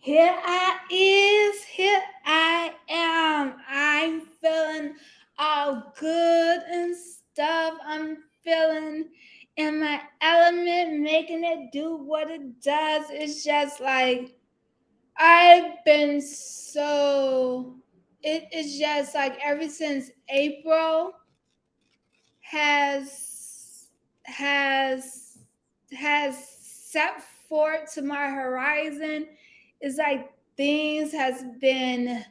Here I am. I'm feeling all good and stuff. I'm feeling in my element, making it do what it does. It's just like I've been so. It is just like ever since April has has has set forth to my horizon. It's like things has been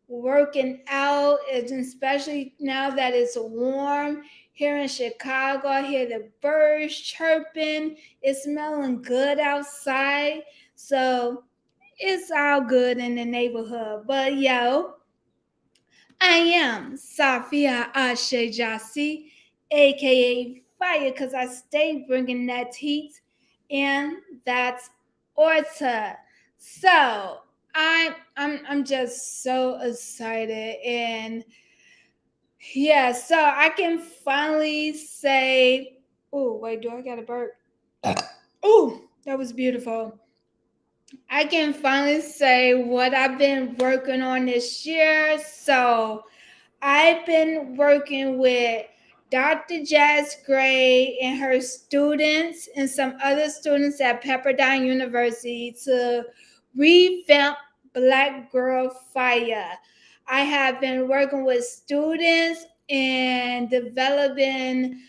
working out, and especially now that it's warm here in Chicago. I hear the birds chirping. It's smelling good outside, so it's all good in the neighborhood. But yo, I am Safia Ashe Jasi, aka Fire, because I stay bringing that heat, and that's Orta. So I'm just so excited, and yeah, so I can finally say, oh wait, do I got a burp? Oh, that was beautiful. I can finally say what I've been working on this year. So I've been working with Dr. Jazz Gray and her students and some other students at Pepperdine University to revamp Black Girl Fire. I have been working with students and developing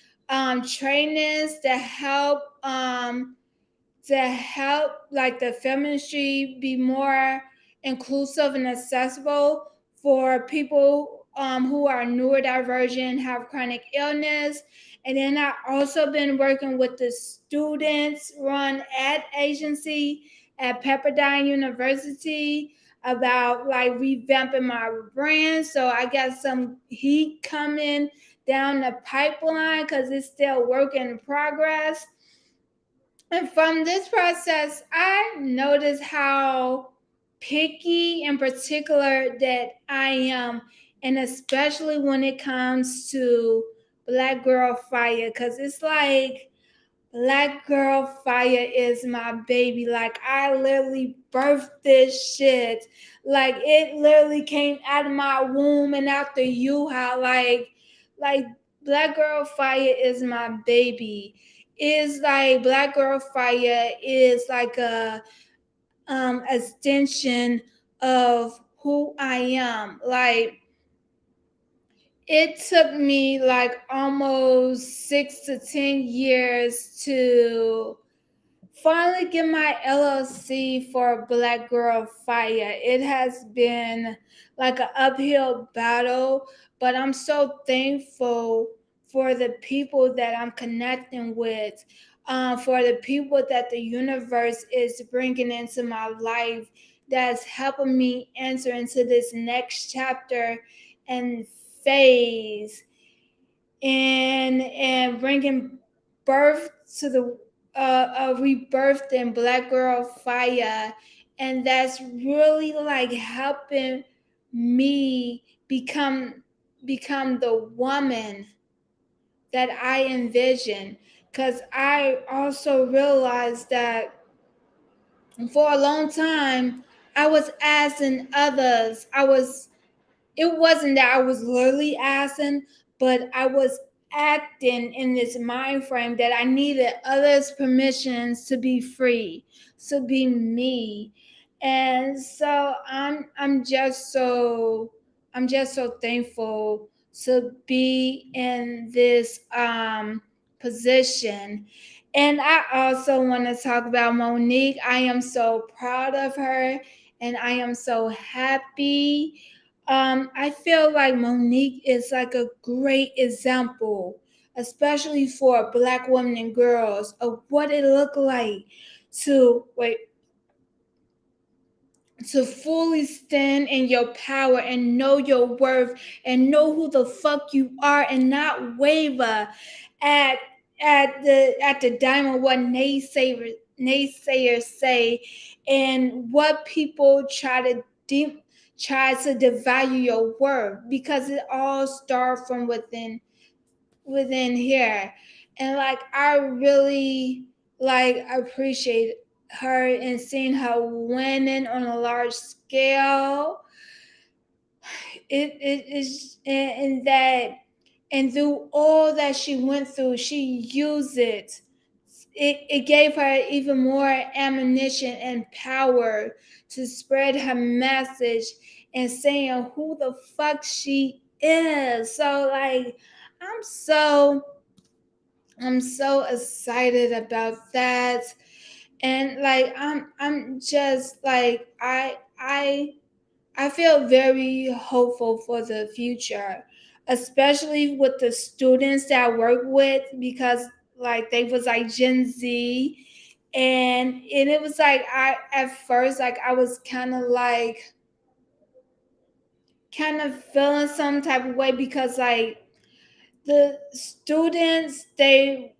trainings to help like the film industry be more inclusive and accessible for people who are neurodivergent, have chronic illness. And then I also been working with the students run ad agency at Pepperdine University about like revamping my brand. So I got some heat coming down the pipeline because it's still work in progress. And from this process, I noticed how picky in particular that I am, and especially when it comes to Black Girl Fire, because it's like Black Girl Fire is my baby. Like, I literally birthed this shit. Like, it literally came out of my womb and out the U-Haul. Like Black Girl Fire is my baby. Is like Black Girl Fire is like a extension of who I am. Like, it took me like almost 6 to 10 years to finally get my LLC for Black Girl Fire. It has been like an uphill battle, but I'm so thankful for the people that I'm connecting with, for the people that the universe is bringing into my life that's helping me enter into this next chapter and phase and bringing birth to the a rebirth in Black Girl Fire, and that's really like helping me become the woman that I envision. Because I also realized that for a long time I was asking others. It wasn't that I was literally asking, but I was acting in this mind frame that I needed others' permissions to be free, to be me. And so I'm just so thankful to be in this position. And I also want to talk about Monique. I am so proud of her and I am so happy. I feel like Monique is like a great example, especially for Black women and girls, of what it looked like to wait to fully stand in your power and know your worth and know who the fuck you are and not waver at at the dime of what naysayers say and what people try to devalue your worth, because it all starts from within here. And like I really like appreciate her and seeing her winning on a large scale. It is, and that, and through all that she went through, she used it. It gave her even more ammunition and power to spread her message and saying who the fuck she is. So like, I'm so I'm so excited about that. And like, I'm just like, I feel very hopeful for the future, especially with the students that I work with, because like they was like Gen Z, and it was like, I at first, like I was kind of feeling some type of way, because like the students, there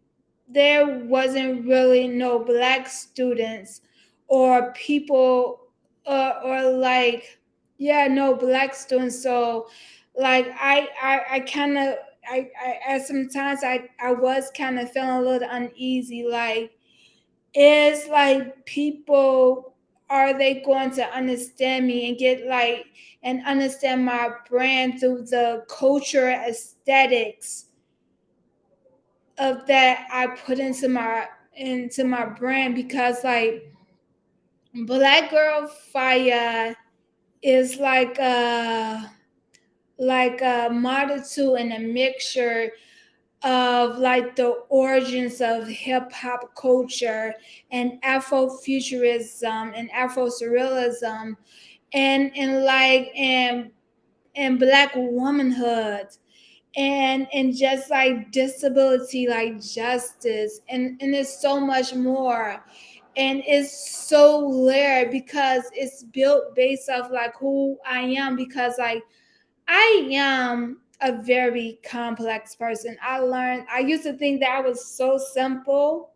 wasn't really no black students or people, or like, yeah, no black students. So like, I kind of, I at sometimes I was kind of feeling a little uneasy, like, is like, people, are they going to understand me and get like, and understand my brand through the culture aesthetics of that I put into my brand? Because like, Black Girl Fire is like a multitude and a mixture of like the origins of hip hop culture and Afrofuturism and Afro surrealism, and black womanhood, and just like disability, like justice, and there's so much more. And it's so layered, because it's built based off like who I am, because like, I am a very complex person. I used to think that I was so simple,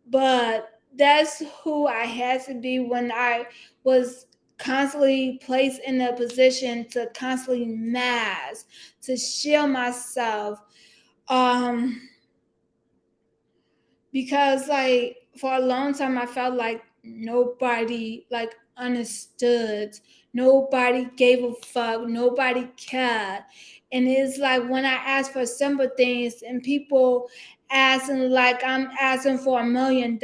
but that's who I had to be when I was constantly placed in a position to constantly mask, to shield myself. Um, because like, for a long time I felt like nobody like understood, nobody gave a fuck, nobody cared. And it's like, when I ask for simple things, and people asking like I'm asking for $1 million.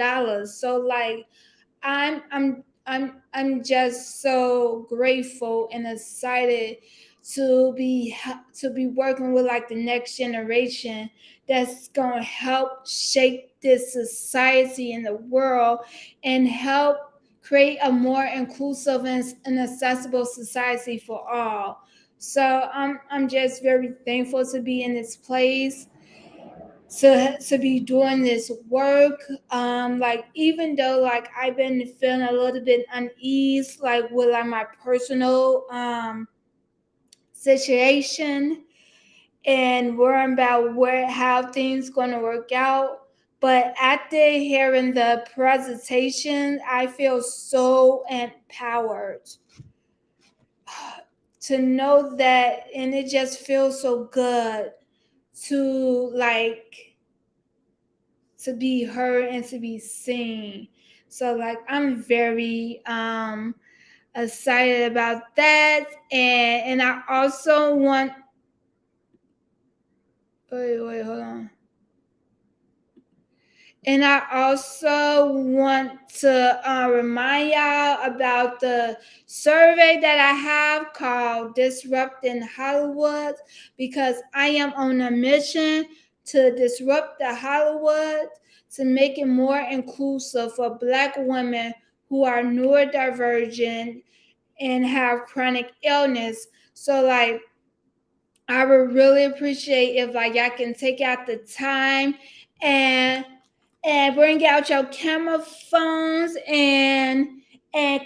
So like, I'm just so grateful and excited to be working with like the next generation that's gonna help shape this society in the world, and help create a more inclusive and accessible society for all. So I'm just very thankful to be in this place, to be doing this work. Like, even though like I've been feeling a little bit unease, like with like my personal situation, and worrying about where how things gonna work out. But after hearing the presentation, I feel so empowered to know that, and it just feels so good to like, to be heard and to be seen. So like, I'm very excited about that. And I also want, wait, hold on. And I also want to remind y'all about the survey that I have called Disrupting Hollywood, because I am on a mission to disrupt the Hollywood, to make it more inclusive for Black women who are neurodivergent and have chronic illness. So, like, I would really appreciate if like y'all can take out the time and bring out your camera phones and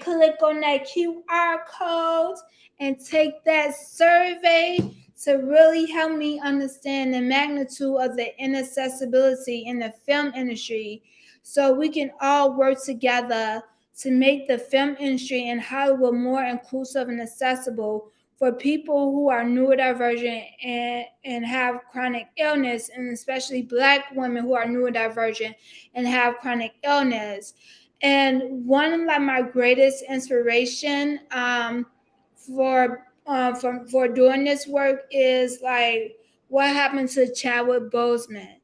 click on that QR code and take that survey to really help me understand the magnitude of the inaccessibility in the film industry, so we can all work together to make the film industry in Hollywood more inclusive and accessible for people who are neurodivergent and have chronic illness, and especially Black women who are neurodivergent and have chronic illness. And one of like my greatest inspiration for doing this work is like what happened to Chadwick Boseman,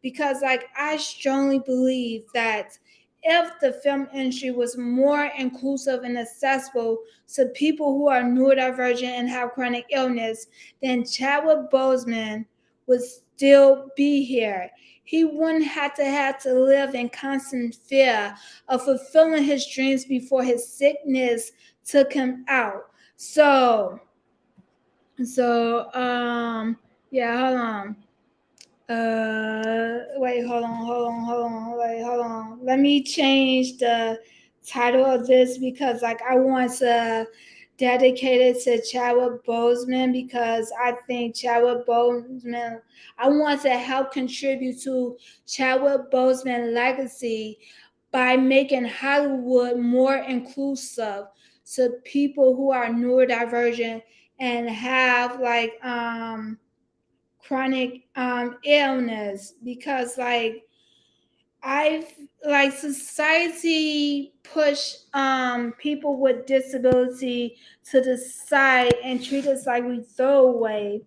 because like I strongly believe that if the film industry was more inclusive and accessible to people who are neurodivergent and have chronic illness, then Chadwick Boseman would still be here. He wouldn't have to live in constant fear of fulfilling his dreams before his sickness took him out. So yeah, hold on. Wait, hold on. Let me change the title of this because like I want to dedicate it to Chadwick Boseman, because I think Chadwick Boseman, I want to help contribute to Chadwick Boseman legacy by making Hollywood more inclusive to people who are neurodivergent and have like chronic illness, because like I've like society push people with disability to the side and treat us like we throw away,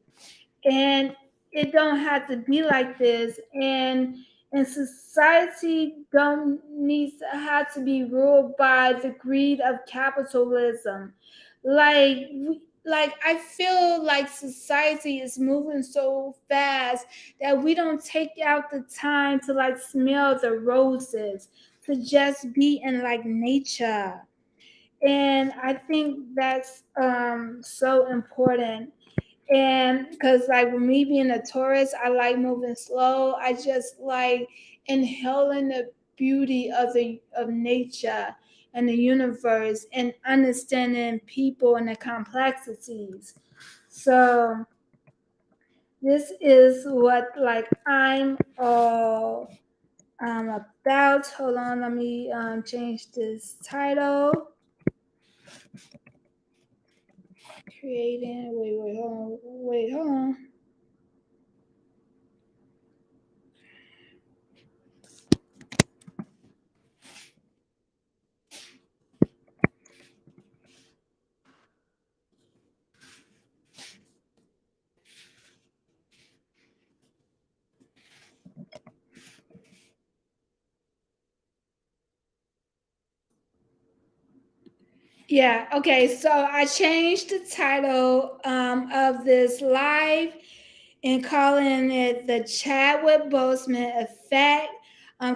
and it don't have to be like this. And society don't needs to have to be ruled by the greed of capitalism. Like I feel like society is moving so fast that we don't take out the time to like smell the roses, to just be in like nature. And I think that's so important. And because like with me being a tourist, I like moving slow. I just like inhaling the beauty of nature and the universe, and understanding people and the complexities. So this is what like I'm all about. Hold on, let me change this title. Creating. Hold on. Yeah, okay. So I changed the title of this live and calling it the Chadwick Boseman Effect.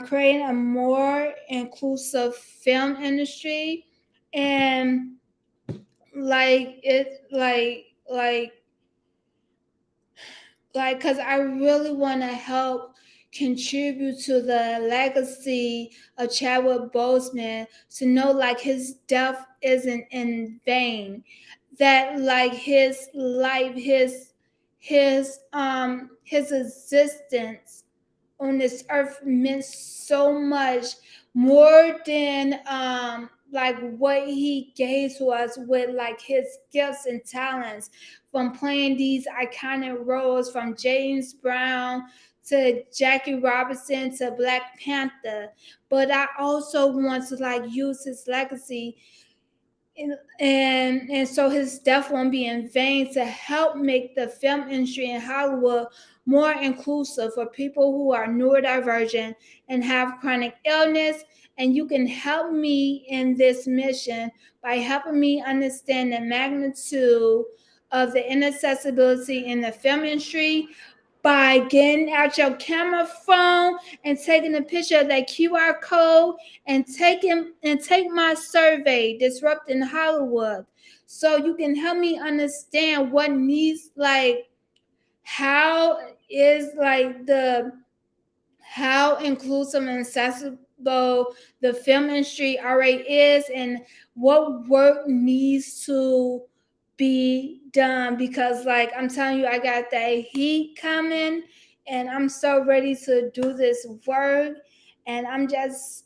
Creating a more inclusive film industry, and like it, like because I really want to help contribute to the legacy of Chadwick Boseman, to know like his death isn't in vain, that like his life, his existence on this earth meant so much more than like what he gave to us with like his gifts and talents, from playing these iconic roles from James Brown to Jackie Robinson to Black Panther. But I also want to like use his legacy, and so his death won't be in vain, to help make the film industry in Hollywood more inclusive for people who are neurodivergent and have chronic illness. And you can help me in this mission by helping me understand the magnitude of the inaccessibility in the film industry, by getting out your camera phone and taking a picture of that QR code, and take my survey, Disrupting Hollywood, so you can help me understand what needs, like how is like the how inclusive and accessible the film industry already is, and what work needs to be done. Because like I'm telling you, I got that heat coming, and I'm so ready to do this work. And I'm just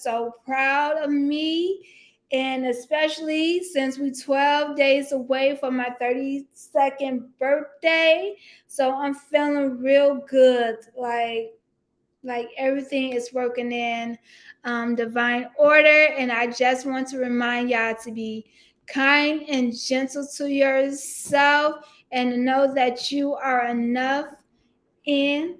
so proud of me, and especially since we 12 days away from my 32nd birthday. So I'm feeling real good. Like everything is working in divine order. And I just want to remind y'all to be kind and gentle to yourself and know that you are enough in